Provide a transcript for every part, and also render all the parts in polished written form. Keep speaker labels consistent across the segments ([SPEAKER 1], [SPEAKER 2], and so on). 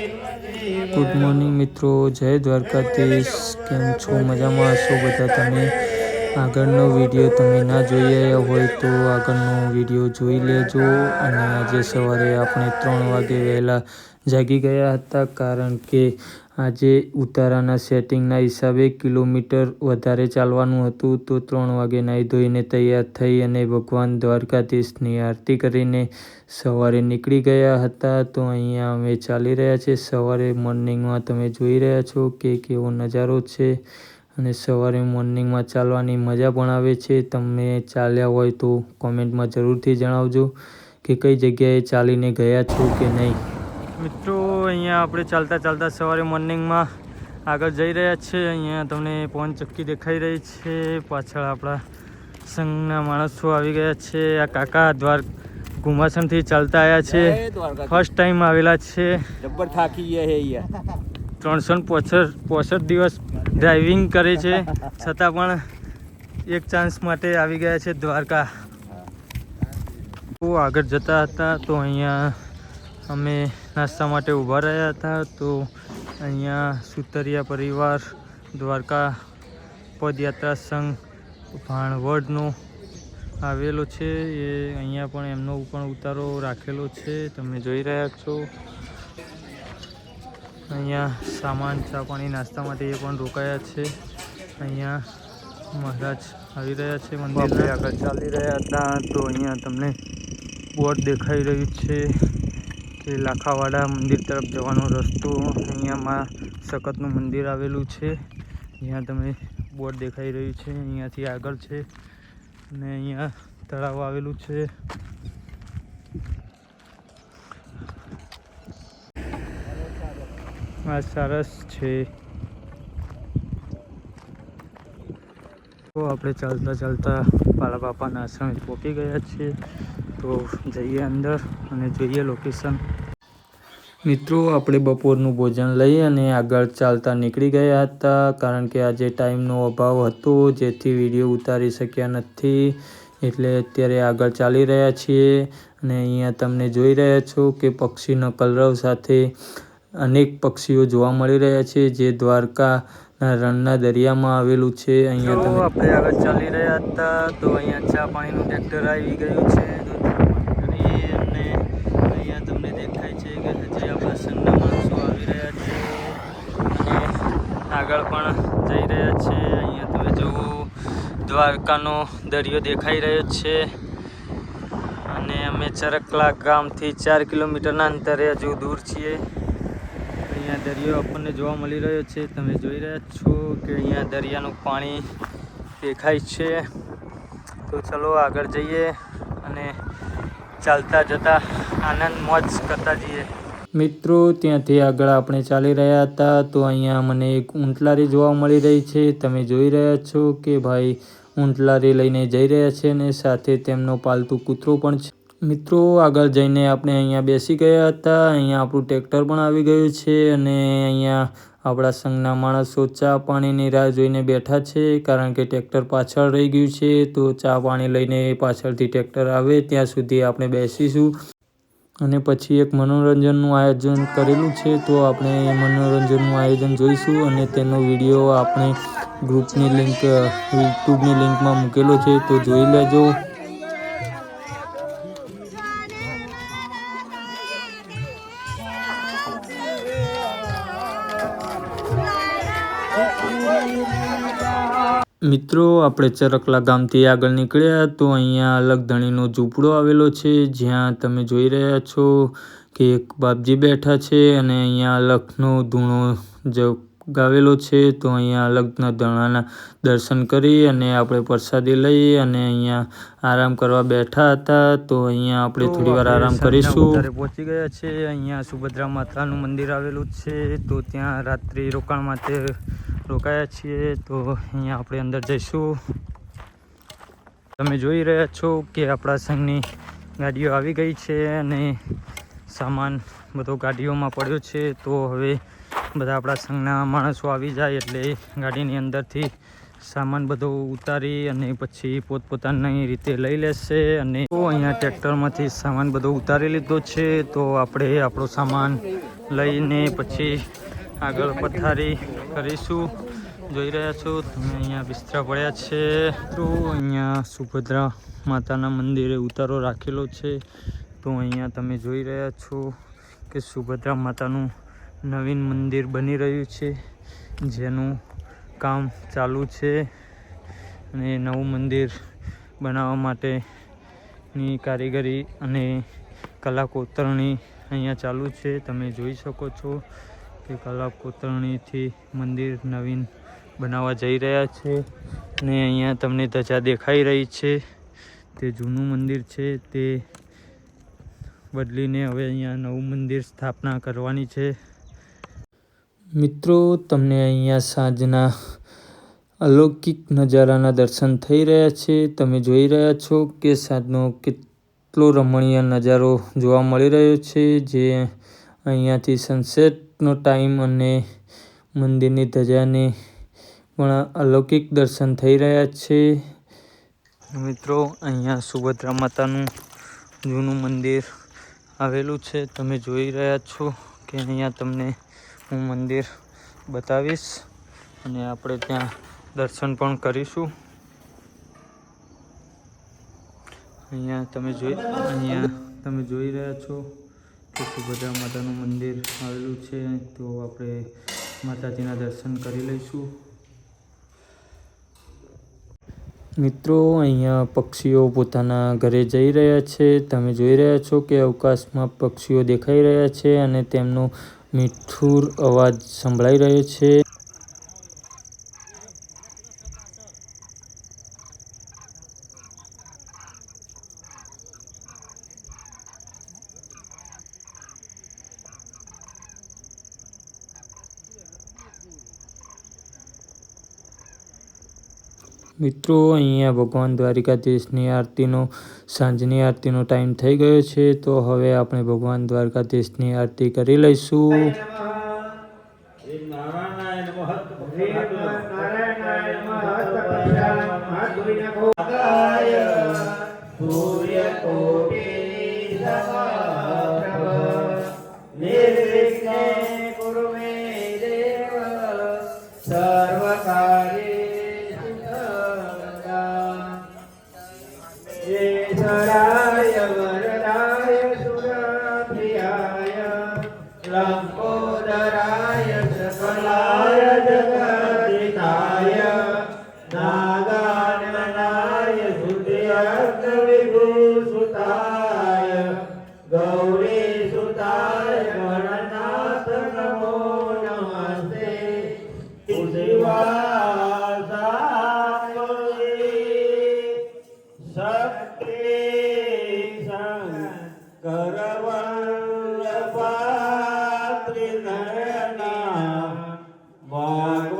[SPEAKER 1] Good morning મિત્રો, જય દ્વારકાધીશ. કેમ છો? મજામાં હશો બધા તમે? આગળનો વિડીયો તમે ના જોઈ રહ્યા હોય તો આગળનો વિડીયો જોઈ લેજો. અને આજે સવારે આપણે 3 વાગે વહેલા જાગી ગયા હતા, કારણ કે આજે ઉતારાના સેટિંગના હિસાબે કિલોમીટર વધારે ચાલવાનું હતું. તો 3 વાગે નાહી ધોઈને તૈયાર થઈ અને ભગવાન દ્વારકાધીશની આરતી કરીને સવારે નીકળી ગયા હતા. તો અહીંયા અમે ચાલી રહ્યા છે. સવારે મોર્નિંગમાં તમે જોઈ રહ્યા છો કે કેવો નજારો છે. અને સવારે મોર્નિંગમાં ચાલવાની મજા પણ આવે છે. તમે ચાલ્યા હોય તો કોમેન્ટમાં જરૂરથી જણાવજો કે કઈ જગ્યાએ ચાલીને ગયા છો કે નહીં. મિત્રો, અહીંયા આપણે ચાલતા ચાલતા સવારે મોર્નિંગમાં આગળ જઈ રહ્યા છીએ. અહીંયા તમને પવન ચક્કી દેખાઈ રહી છે. પાછળ આપણા સંઘના માણસો આવી ગયા છે. આ કાકા ઘુમાસણથી ચાલતા આવ્યા છે. ફર્સ્ટ ટાઈમ આવેલા છે.
[SPEAKER 2] જબ્બર થાકી ગયા છે.
[SPEAKER 1] 365 દિવસ ડ્રાઇવિંગ કરે છે, છતાં પણ એક ચાન્સ માટે આવી ગયા છે દ્વારકા. આગળ જતા હતા તો અહીંયા અમે નાસ્તા માટે ઊભા રહ્યા હતા. તો અહીંયા સુતરિયા પરિવાર દ્વારકા પદયાત્રા સંઘ ભાણવડનો આવેલો છે. એ અહીંયા પણ એમનો પણ ઉતારો રાખેલો છે, તમે જોઈ રહ્યા છો. અહીંયા સામાન ચા પાણી નાસ્તા માટે એ પણ રોકાયા છે. અહીંયા મહારાજ આવી રહ્યા છે. મંદિર આગળ ચાલી રહ્યા હતા તો અહીંયા તમને બોર્ડ દેખાઈ રહ્યું છે કે લાખાવાડા મંદિર તરફ જવાનો રસ્તો. અહીંયામાં સખતનું મંદિર આવેલું છે. અહીંયા તમે બોર્ડ દેખાઈ રહ્યું છે. અહીંયાથી આગળ છે અને અહીંયા તળાવ આવેલું છે. આ સરસ છે. તો આપણે ચાલતા ચાલતા પાલા બાપાના આશ્રમે પહોંચી ગયા છીએ. તો જઈએ અંદર અને જોઈએ લોકેશન. મિત્રો, આપણે બપોરનું ભોજન લઈ અને આગળ ચાલતા નીકળી ગયા હતા, કારણ કે આજે ટાઈમનો અભાવ હતો, જેથી વિડીયો ઉતારી શક્યા નથી. એટલે અત્યારે આગળ ચાલી રહ્યા છીએ. અને અહીંયા તમને જોઈ રહ્યા છો કે પક્ષીનો કલરવ સાથે અનેક પક્ષીઓ જોવા મળી રહ્યા છે, જે દ્વારકાના રણના દરિયામાં આવેલું છે. અહીંયા તમે આપણે આગળ ચાલી રહ્યા હતા તો અહીંયા ચા પાણીનું ટ્રેક્ટર આવી ગયું છે. અને અહીંયા તમને દેખાય છે કે હજી આપણા સંઘના માણસો આવી રહ્યા છે અને આગળ પણ જઈ રહ્યા છે. અહીંયા તમે જુઓ, દ્વારકાનો દરિયો દેખાઈ રહ્યો છે. અને અમે ચરકલા ગામથી 4 કિલોમીટરના અંતરે હજુ દૂર છીએ. અહીંયા દરિયો આપણને જોવા મળી રહ્યો છે. તમે જોઈ રહ્યા છો કે અહીંયા દરિયાનું પાણી દેખાય છે. તો ચલો આગળ જઈએ અને ચાલતા જતા આનંદ મોજ કરતા જઈએ. મિત્રો, ત્યાંથી આગળ આપણે ચાલી રહ્યા હતા તો અહીંયા મને એક ઊંટલારી જોવા મળી રહી છે. તમે જોઈ રહ્યા છો કે ભાઈ ઊંટલારી લઈને જઈ રહ્યા છે અને સાથે તેમનો પાલતુ કૂતરો પણ છે. મિત્રો, આગળ જઈને આપણે અહીંયા બેસી ગયા હતા. અહીંયા આપણું ટ્રેક્ટર પણ આવી ગયું છે અને અહીંયા આપણા સંઘના માણસો ચા પાણીની રાહ જોઈને બેઠા છે, કારણ કે ટ્રેક્ટર પાછળ રહી ગયું છે. તો ચા પાણી લઈને પાછળથી ટ્રેક્ટર આવે ત્યાં સુધી આપણે બેસીશું અને પછી એક મનોરંજનનું આયોજન કરેલું છે. તો આપણે મનોરંજનનું આયોજન જોઈશું અને તેનો વિડીયો આપણે ગ્રુપની લિંક યુટ્યુબની લિંકમાં મૂકેલો છે, તો જોઈ લેજો. મિત્રો, આપણે ચરકલા ગામથી આગળ નીકળ્યા તો અહીંયા અલગધણીનો ઝૂંપડો આવેલો છે, જ્યાં તમે જોઈ રહ્યા છો કે એક બાપજી બેઠા છે અને અહીંયા અલગનો ધૂણો ગાવેલો છે. તો અહીંયા અલગના ધણાના દર્શન કરી અને આપણે પ્રસાદી લઈ અને અહીંયા આરામ કરવા બેઠા હતા. તો અહીંયા આપણે થોડી વાર આરામ કરીશું. પહોંચી ગયા છે. અહીંયા સુભદ્રા માતાનું મંદિર આવેલું છે, તો ત્યાં રાત્રિ રોકાણ માટે રોકાયા છીએ. તો અહીંયા આપણે અંદર જઈશું. તમે જોઈ રહ્યા છો કે આપણા સંઘની ગાડીઓ આવી ગઈ છે અને સામાન બધો ગાડીઓમાં પડ્યો છે. તો હવે બધા આપણા સંઘના માણસો આવી જાય એટલે ગાડીની અંદરથી સામાન બધો ઉતારી અને પછી પોતપોતાની રીતે લઈ લેશે. અને તો અહીંયા ટ્રેક્ટરમાંથી સામાન બધો ઉતારી લીધો છે. તો આપણે આપણો સામાન લઈને પછી આગળ પથારી કરીશું. જોઈ રહ્યા છો તમે અહીંયા બિસ્તરા પડ્યા છે. તો અહીંયા સુભદ્રા માતાના મંદિરે ઉતારો રાખેલો છે. તો અહીંયા તમે જોઈ રહ્યા છો કે સુભદ્રા માતાનું નવીન મંદિર બની રહ્યું છે, જેનું કામ ચાલુ છે. અને નવું મંદિર બનાવવા માટેની કારીગરી અને કલા કોતરણી અહીંયા ચાલુ છે. તમે જોઈ શકો છો કે કલા કોતરણીથી મંદિર નવીન બનાવવા જઈ રહ્યા છે. અને અહીંયા તમને ધજા દેખાઈ રહી છે, તે જૂનું મંદિર છે, તે બદલીને હવે અહીંયા નવું મંદિર સ્થાપના કરવાની છે. મિત્રો, તમને અહીંયા સાંજના અલૌકિક નજારાના દર્શન થઈ રહ્યા છે. તમે જોઈ રહ્યા છો કે સાંજનો કેટલો રમણીય નજારો જોવા મળી રહ્યો છે, જે અહીંયાથી સનસેટનો ટાઈમ અને મંદિરની ધજાને પણ અલૌકિક દર્શન થઈ રહ્યા છે. મિત્રો, અહીંયા સુભદ્રા માતાનું જૂનું મંદિર આવેલું છે. તમે જોઈ રહ્યા છો કે અહીંયા તમને હું મંદિર બતાવીશ અને આપણે ત્યાં દર્શન પણ કરીશું. અહીંયા તમે જોઈ રહ્યા છો કે સુભદ્રા માતાનું મંદિર આવેલું છે. તો આપણે માતાજીના દર્શન કરી લઈશું. મિત્રો, અહીંયા પક્ષીઓ પોતાના ઘરે જઈ રહ્યા છે. તમે જોઈ રહ્યા છો કે અવકાશમાં પક્ષીઓ દેખાઈ રહ્યા છે અને તેમનો મીઠુર અવાજ સંભળાઈ રહ્યો છે. મિત્રો, અહીંયા ભગવાન દ્વારકાધીશની સાંજની આરતીનો ટાઈમ થઈ ગયો છે. તો હવે આપણે ભગવાન દ્વારકાધીશની આરતી કરી લઈશું.
[SPEAKER 3] लंबोदराय सकलाय जगदिताय नागाननाय सुताय गौरीसुताय गणनाथ नमो नमस्ते शक्ति करवल्लभा त्रिनयना भगवान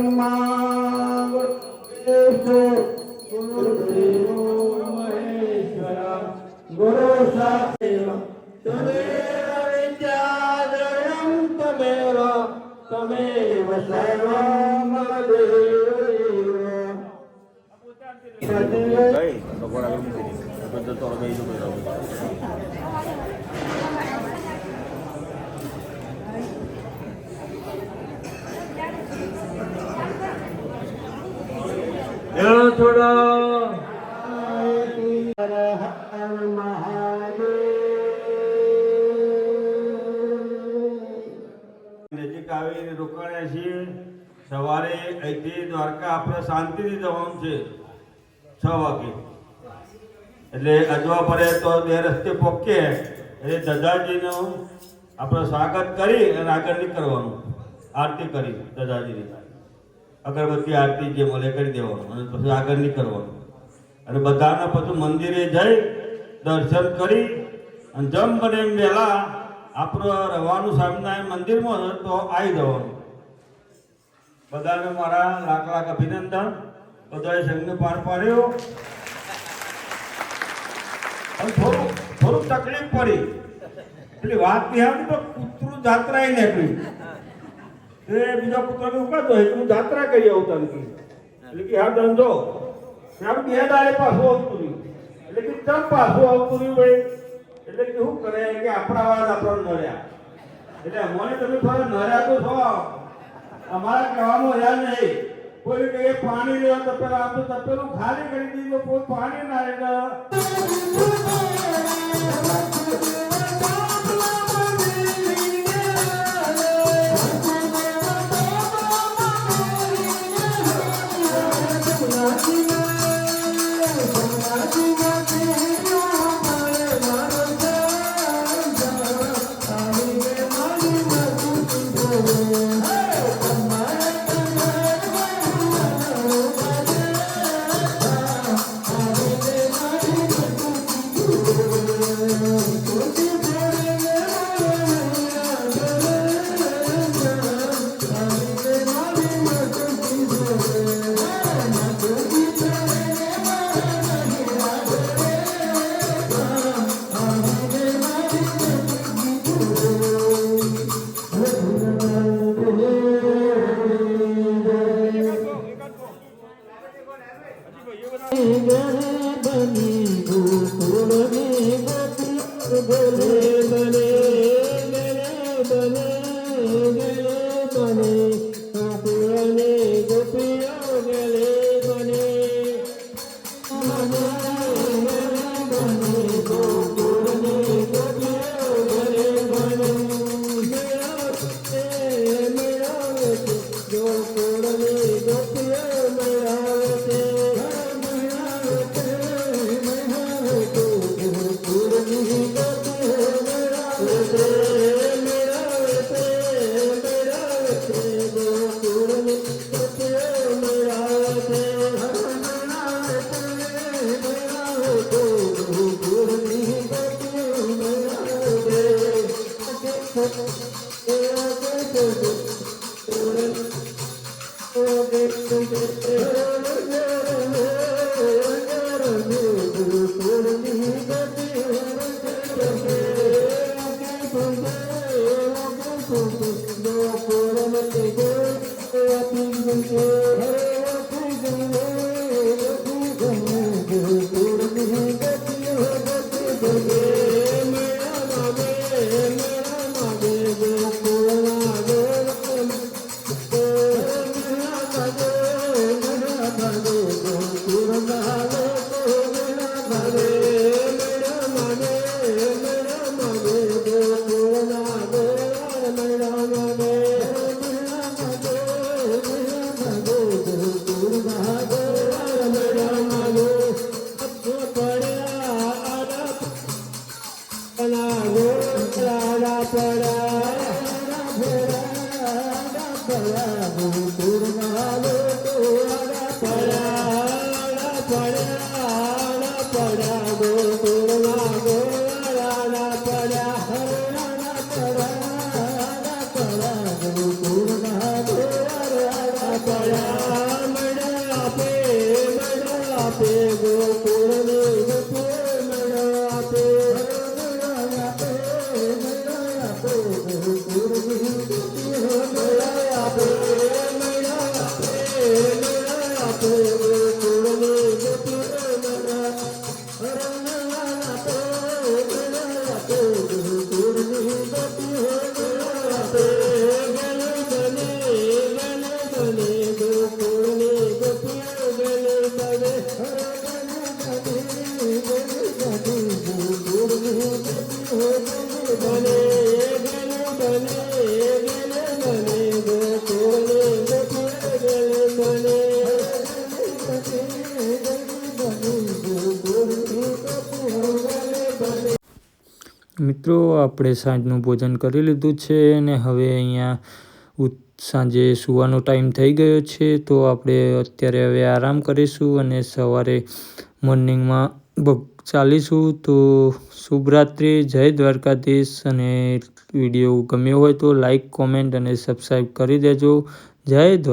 [SPEAKER 3] ब्रह्मा गुरुदेवो महेश्वर गुरु साक्षात् तदेव विद्याद्रयं तमेव तमेव सर्वं मम देव
[SPEAKER 1] થોડા
[SPEAKER 3] હર હર મહાદેવ
[SPEAKER 4] નજીક આવીને રોકાયા છીએ. સવારે અહીંથી દ્વારકા આપણે શાંતિથી જવાનું છે 6 વાગે. એટલે અજવા પડે તો બે રસ્તે પહોંચીએ એટલે દાદાજીનું આપણે સ્વાગત કરી અને આગળ નીકળવાનું. આરતી કરી દાદાજીની અગરબત્તી આરતી જે મળે કરી દેવાનું અને પછી આગળ નીકળવાનું. અને બધાને પછી મંદિરે જઈ દર્શન કરી અને જેમ બને એમ વહેલા આપણે રહેવાનું સ્વામિનારાયણ મંદિરમાં તો આવી જવાનું. બધાને મારા લાખ લાખ અભિનંદન. બધાએ સંઘને પાર પાડ્યો. અને થોડું તકલીફ પડી. પેલી વાત નહીં આવતી તો કૂતરું જાત્રા નીકળી. એ બીજા કૂતરાને ઉકાતો હોય હું જાત્રા કરી આવું તને. એટલે કે હા ધંધો ત્યાં બે દાડે પાછું આવતું રહ્યું. એટલે કે ચમ પાછું આવતું રહ્યું ભાઈ. એટલે કે શું કરે કે આપણા અવાજ આપણને નડ્યા. એટલે અમને તમે થોડા નડ્યા તો છો. અમારા કહેવાનો યાદ નહીં. કોઈ કે પાણી લેવા તપેલું આપતું તપેલું ખાલી કરી દીધું કોઈ પાણી ના રહે.
[SPEAKER 3] પડ્યા આપે ગોકુળની ગોપીઓ મેળા આપે મેળા આપે ગોકુળની ગોપીઓ મેળા આપે મેળા આપે ગોકુળની ગોપીઓ મેળા આપે ગોકુળની ગોપીઓ મેળા આપે
[SPEAKER 1] મિત્રો આપણે સાંજનું ભોજન કરી લીધું છે અને હવે અહીંયા સાંજે સુવાનો ટાઈમ થઈ ગયો છે, તો આપણે અત્યારે હવે આરામ કરીશું અને સવારે મોર્નિંગમાં ચાલીશું. તો શુભરાત્રિ, જય દ્વારકાધીશ. અને વિડીયો ગમ્યો હોય તો લાઈક, કોમેન્ટ અને સબસ્ક્રાઈબ કરી દેજો. જય દ્વારકા.